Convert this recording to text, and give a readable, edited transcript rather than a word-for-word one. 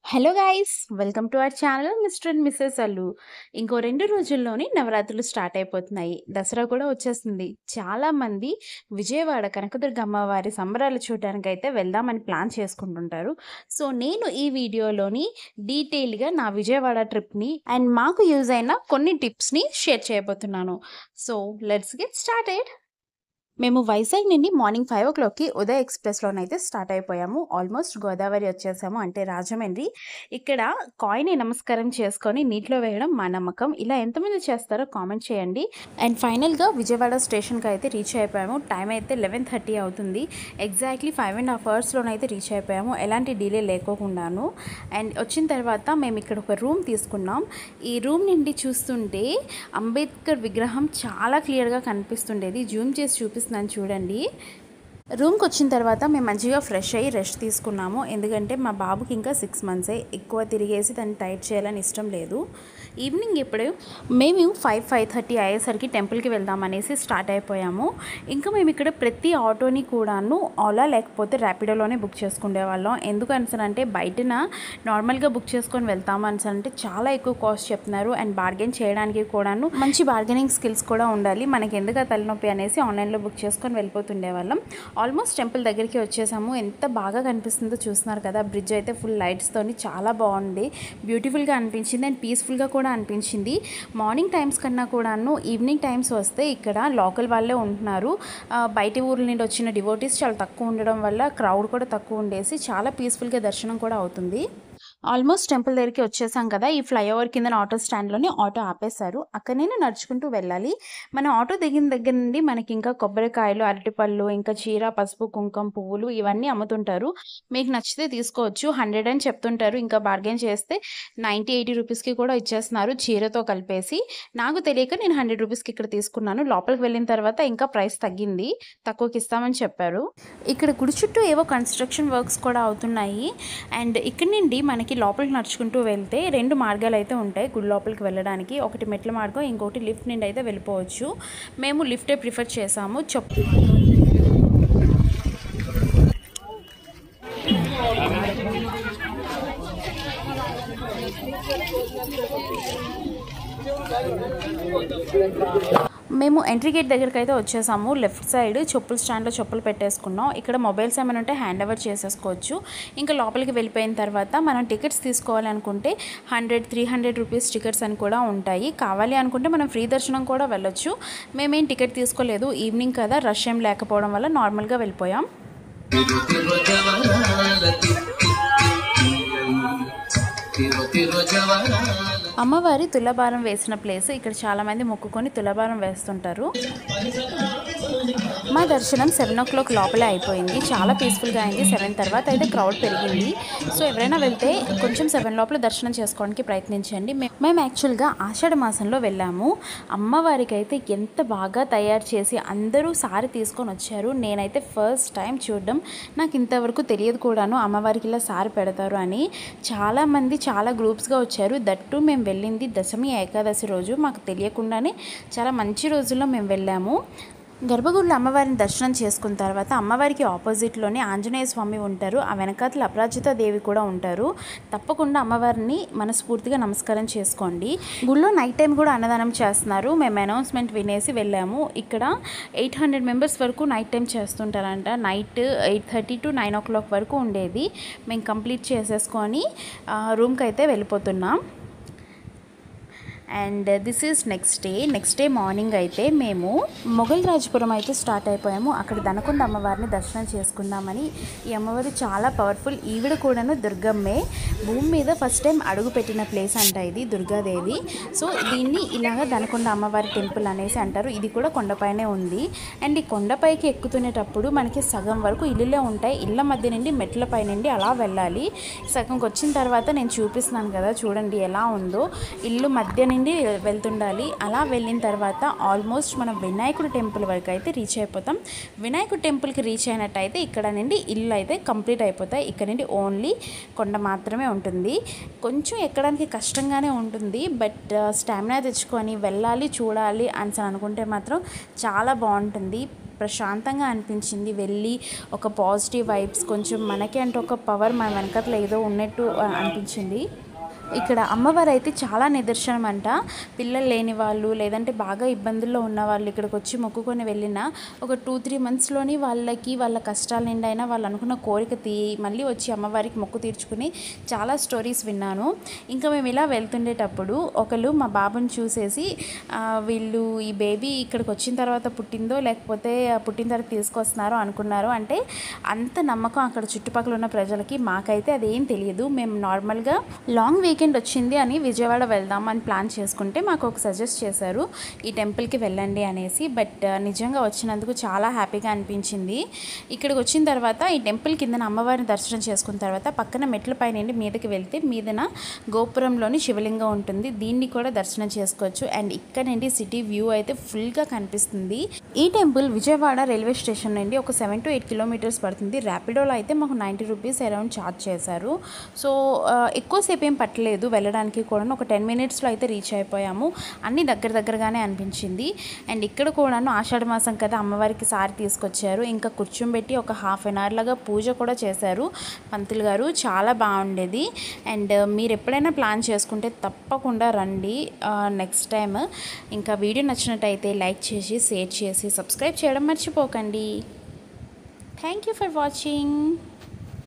Hello guys! Welcome to our channel mister and Mrs Allu. ఇంకో 2 రోజుల్లోనే నవరాత్రులు స్టార్ట్ అయిపోతున్నాయి. దసరా కూడా వచ్చేస్తుంది. చాలామంది విజయవాడ కనకదుర్గ అమ్మవారి సంబరాలు చూడడానికైతే వెళ్దామని ప్లాన్ చేసుకుంటుంటారు. సో, నేను ఈ వీడియోలోని డీటెయిల్‌గా నా విజయవాడ ట్రిప్‌ని అండ్ మాకు యూజ్ అయిన కొన్ని టిప్స్‌ని షేర్ చేయబోతున్నాను. So, let's get started. మేము వైజాగ్ నుండి మార్నింగ్ 5:00కి ఉదయ్ ఎక్స్‌ప్రెస్‌లోనైతే స్టార్ట్ అయిపోయాము. ఆల్మోస్ట్ గోదావరి వచ్చేసాము. అంటే రాజమండ్రి. ఇక్కడ కాయిన్‌ని నమస్కారం చేసుకొని నీటిలో వేయడం మా నమ్మకం. ఇలా ఎంతమంది చేస్తారో కామెంట్ చేయండి. అండ్ ఫైనల్‌గా విజయవాడ స్టేషన్‌కి అయితే రీచ్ అయిపోయాము. టైం అయితే 11:30 అవుతుంది. ఎగ్జాక్ట్‌లీ 5½ అవర్స్‌లోనైతే రీచ్ అయిపోయాము. ఎలాంటి డిలే లేకోకుండాను. అండ్ వచ్చిన తర్వాత మేము ఇక్కడ ఒక రూమ్ తీసుకున్నాం. ఈ రూమ్ నుండి చూస్తుంటే అంబేద్కర్ విగ్రహం చాలా క్లియర్‌గా కనిపిస్తుండేది. జూమ్ చేసి చూపిస్తున్నాను చూడండి. రూమ్కి వచ్చిన తర్వాత మేము మంచిగా ఫ్రెష్ అయ్యి రెస్ట్ తీసుకున్నాము. ఎందుకంటే మా బాబుకి ఇంకా 6 మంత్సే. ఎక్కువ తిరిగేసి దాన్ని టైట్ చేయాలని ఇష్టం లేదు. ఈవినింగ్ ఇప్పుడు మేము 5:30 అయ్యేసరికి టెంపుల్కి వెళ్దామనేసి స్టార్ట్ అయిపోయాము. ఇంకా మేము ఇక్కడ ప్రతి ఆటోని కూడాను ఓలా లేకపోతే ర్యాపిడోలోనే బుక్ చేసుకునేవాళ్ళం. ఎందుకు అంటే బయటన నార్మల్గా బుక్ చేసుకొని వెళ్తాము అంటే చాలా ఎక్కువ కాస్ట్ చెప్తున్నారు. అండ్ బార్గెన్ చేయడానికి కూడాను మంచి బార్గెనింగ్ స్కిల్స్ కూడా ఉండాలి. మనకి ఎందుకు తలనొప్పి అనేసి ఆన్లైన్లో బుక్ చేసుకొని వెళ్ళిపోతుండేవాళ్ళం. ఆల్మోస్ట్ టెంపుల్ దగ్గరికి వచ్చేసాము. ఎంత బాగా కనిపిస్తుందో చూస్తున్నారు కదా. బ్రిడ్జ్ అయితే ఫుల్ లైట్స్తోని చాలా బాగుంది. బ్యూటిఫుల్గా అనిపించింది అండ్ పీస్ఫుల్గా కూడా అనిపించింది. మార్నింగ్ టైమ్స్ కన్నా కూడాను ఈవినింగ్ టైమ్స్ వస్తే ఇక్కడ లోకల్ వాళ్ళే ఉంటున్నారు. బయటి ఊర్ల నుండి వచ్చిన డివోటీస్ చాలా తక్కువ ఉండడం వల్ల క్రౌడ్ కూడా తక్కువ ఉండేసి చాలా పీస్ఫుల్గా దర్శనం కూడా అవుతుంది. ఆల్మోస్ట్ టెంపుల్ దగ్గరికి వచ్చేసాం కదా. ఈ ఫ్లైఓవర్ కింద ఆటో స్టాండ్లోనే ఆటో ఆపేశారు. అక్కడ నేను నడుచుకుంటూ వెళ్ళాలి. మన ఆటో దిగిన దగ్గర నుండి మనకి ఇంకా కొబ్బరికాయలు, అరటిపళ్ళు, ఇంకా చీర, పసుపు, కుంకుమ, పువ్వులు ఇవన్నీ అమ్ముతుంటారు. మీకు నచ్చితే తీసుకోవచ్చు. 100 అని చెప్తుంటారు. ఇంకా బార్గెన్ చేస్తే 90-80 రూపీస్కి కూడా ఇచ్చేస్తున్నారు చీరతో కలిపేసి. నాకు తెలియక నేను 100 రూపీస్కి ఇక్కడ తీసుకున్నాను. లోపలికి వెళ్ళిన తర్వాత ఇంకా ప్రైస్ తగ్గింది. తక్కువకి ఇస్తామని చెప్పారు. ఇక్కడ గుడి చుట్టూ ఏవో కన్స్ట్రక్షన్ వర్క్స్ కూడా అవుతున్నాయి. అండ్ ఇక్కడ నుండి మనకి లోపలికి నడుచుకుంటూ వెళ్తే 2 మార్గాలు అయితే ఉంటాయి గుడి లోపలికి వెళ్ళడానికి. ఒకటి మెట్ల మార్గం, ఇంకొకటి లిఫ్ట్ నుండి అయితే వెళ్ళిపోవచ్చు. మేము లిఫ్టే ప్రిఫర్ చేసాము. మేము ఎంట్రీ గేట్ దగ్గరికి అయితే వచ్చేసాము. లెఫ్ట్ సైడ్ చెప్పుల స్టాండ్లో చెప్పులు పెట్టేసుకున్నాం. ఇక్కడ మొబైల్స్ ఏమైనా ఉంటే హ్యాండ్ ఓవర్ చేసేసుకోవచ్చు. ఇంకా లోపలికి వెళ్ళిపోయిన తర్వాత మనం టికెట్స్ తీసుకోవాలనుకుంటే 100-300 రూపీస్ టికెట్స్ అని కూడా ఉంటాయి. కావాలి అనుకుంటే మనం ఫ్రీ దర్శనం కూడా వెళ్ళొచ్చు. మేమేం టికెట్ తీసుకోలేదు. ఈవినింగ్ కదా, రష్ ఏం లేకపోవడం వల్ల నార్మల్గా వెళ్ళిపోయాం. అమ్మవారి తులాభారం వేసిన ప్లేస్. ఇక్కడ చాలామంది మొక్కుకొని తులాభారం వేస్తుంటారు. మా దర్శనం 7:00 లోపలే అయిపోయింది. చాలా పీస్ఫుల్గా అయింది. 7 తర్వాత అయితే క్రౌడ్ పెరిగింది. సో ఎవరైనా వెళ్తే కొంచెం 7 లోపల దర్శనం చేసుకోవడానికి ప్రయత్నించండి. మేము యాక్చువల్గా ఆషాఢ మాసంలో వెళ్ళాము. అమ్మవారికి అయితే ఎంత బాగా తయారు చేసి అందరూ సారి తీసుకొని వచ్చారు. నేనైతే ఫస్ట్ టైం చూడడం. నాకు ఇంతవరకు తెలియదు కూడాను అమ్మవారికి ఇలా సారి పెడతారు అని. చాలామంది చాలా గ్రూప్స్గా వచ్చారు. దట్టు మేము వెళ్ళింది దశమి ఏకాదశి రోజు. మాకు తెలియకుండానే చాలా మంచి రోజుల్లో మేము వెళ్ళాము. గర్భగుడిలో అమ్మవారిని దర్శనం చేసుకున్న తర్వాత అమ్మవారికి ఆపోజిట్లోనే ఆంజనేయ స్వామి ఉంటారు. ఆ వెనకాతల అపరాజిత దేవి కూడా ఉంటారు. తప్పకుండా అమ్మవారిని మనస్ఫూర్తిగా నమస్కారం చేసుకోండి. గుళ్ళో నైట్ టైం కూడా అన్నదానం చేస్తున్నారు. మేము అనౌన్స్మెంట్ వినేసి వెళ్ళాము. ఇక్కడ 800 మెంబర్స్ వరకు నైట్ టైం చేస్తుంటారంట. నైట్ 8:30 to 9 వరకు ఉండేది. మేము కంప్లీట్ చేసేసుకొని రూమ్కి అయితే వెళ్ళిపోతున్నాం. And this is next day morning అయితే మేము మొఘల్ రాజపురం అయితే స్టార్ట్ అయిపోయాము. అక్కడ దనకొండ అమ్మవారిని దర్శనం చేసుకుందామని. ఈ అమ్మవారు చాలా పవర్ఫుల్. ఈవిడ కూడాను దుర్గమ్మే. భూమి మీద ఫస్ట్ టైం అడుగు పెట్టిన ప్లేస్ అంట ఇది, దుర్గాదేవి. సో దీన్ని ఇలాగ దనకొండ అమ్మవారి టెంపుల్ అనేసి అంటారు. ఇది కూడా కొండపైనే ఉంది. అండ్ ఈ కొండపైకి ఎక్కుతునేటప్పుడు మనకి సగం వరకు ఇల్లులే ఉంటాయి. ఇళ్ళ మధ్య నుండి మెట్ల పై నుండి అలా వెళ్ళాలి. సగంకి వచ్చిన తర్వాత నేను చూపిస్తున్నాను కదా, చూడండి ఎలా ఉందో. ఇల్లు మధ్య నుండి వెళ్తుండాలి. అలా వెళ్ళిన తర్వాత ఆల్మోస్ట్ మనం వినాయకుడి టెంపుల్ వరకు అయితే రీచ్ అయిపోతాం. వినాయకుడి టెంపుల్కి రీచ్ అయినట్టయితే ఇక్కడ నుండి ఇల్లు అయితే కంప్లీట్ అయిపోతాయి. ఇక్కడ నుండి ఓన్లీ కొండ మాత్రమే ఉంటుంది. కొంచెం ఎక్కడానికి కష్టంగానే ఉంటుంది. బట్ స్టామినా తెచ్చుకొని వెళ్ళాలి, చూడాలి అని అనుకుంటే మాత్రం చాలా బాగుంటుంది. ప్రశాంతంగా అనిపించింది. వెళ్ళి ఒక పాజిటివ్ వైబ్స్, కొంచెం మనకి అంటే ఒక పవర్ మన వెనకట్ల ఏదో ఉన్నట్టు అనిపించింది. ఇక్కడ అమ్మవారు అయితే చాలా నిదర్శనం అంట. పిల్లలు లేని వాళ్ళు, లేదంటే బాగా ఇబ్బందుల్లో ఉన్న వాళ్ళు ఇక్కడికి వచ్చి మొక్కుకొని వెళ్ళిన ఒక 2-3 మంత్స్లోని వాళ్ళకి వాళ్ళ కష్టాల నిండైనా వాళ్ళు అనుకున్న కోరిక మళ్ళీ వచ్చి అమ్మవారికి మొక్కు తీర్చుకుని చాలా స్టోరీస్ విన్నాను. ఇంకా మేము ఇలా వెళ్తుండేటప్పుడు ఒకళ్ళు మా బాబుని చూసేసి వీళ్ళు ఈ బేబీ ఇక్కడికి వచ్చిన తర్వాత పుట్టిందో లేకపోతే పుట్టిన తర్వాత తీసుకొస్తున్నారో అనుకున్నారు. అంటే అంత నమ్మకం అక్కడ చుట్టుపక్కల ఉన్న ప్రజలకి. మాకైతే అదేం తెలియదు. మేము నార్మల్గా లాంగ్ వీకెండ్ వచ్చింది అని విజయవాడ వెళ్దాం అని ప్లాన్ చేసుకుంటే మాకు ఒక సజెస్ట్ చేశారు, ఈ టెంపుల్కి వెళ్ళండి అనేసి. బట్ నిజంగా వచ్చినందుకు చాలా హ్యాపీగా అనిపించింది. ఇక్కడికి వచ్చిన తర్వాత ఈ టెంపుల్ కిందన అమ్మవారిని దర్శనం చేసుకున్న తర్వాత పక్కన మెట్ల పైన మీదకి వెళ్తే మీదన గోపురంలోని శివలింగం ఉంటుంది. దీన్ని కూడా దర్శనం చేసుకోవచ్చు. అండ్ ఇక్కడ నుండి సిటీ వ్యూ అయితే ఫుల్గా కనిపిస్తుంది. ఈ టెంపుల్ విజయవాడ రైల్వే స్టేషన్ నుండి ఒక 7 to 8 కిలోమీటర్స్ పడుతుంది. ర్యాపిడోలో అయితే మాకు 90 రూపీస్ అరౌండ్ ఛార్జ్ చేశారు. సో ఎక్కువసేపు ఏం పట్టలేదు వెళ్ళడానికి కూడా. ఒక 10 మినిట్స్లో అయితే రీచ్ అయిపోయాము. అన్నీ దగ్గరగానే అనిపించింది. అండ్ ఇక్కడ కూడాను ఆషాఢ మాసం కదా, అమ్మవారికి సారి తీసుకొచ్చారు. ఇంకా కూర్చోబెట్టి ఒక ½ an hour లాగా పూజ కూడా చేశారు పంతులు గారు. చాలా బాగుండేది. అండ్ మీరు ఎప్పుడైనా ప్లాన్ చేసుకుంటే తప్పకుండా రండి నెక్స్ట్ టైం. ఇంకా వీడియో నచ్చినట్టయితే లైక్ చేసి, షేర్ చేసి, సబ్స్క్రైబ్ చేయడం మర్చిపోకండి. Thank you for watching.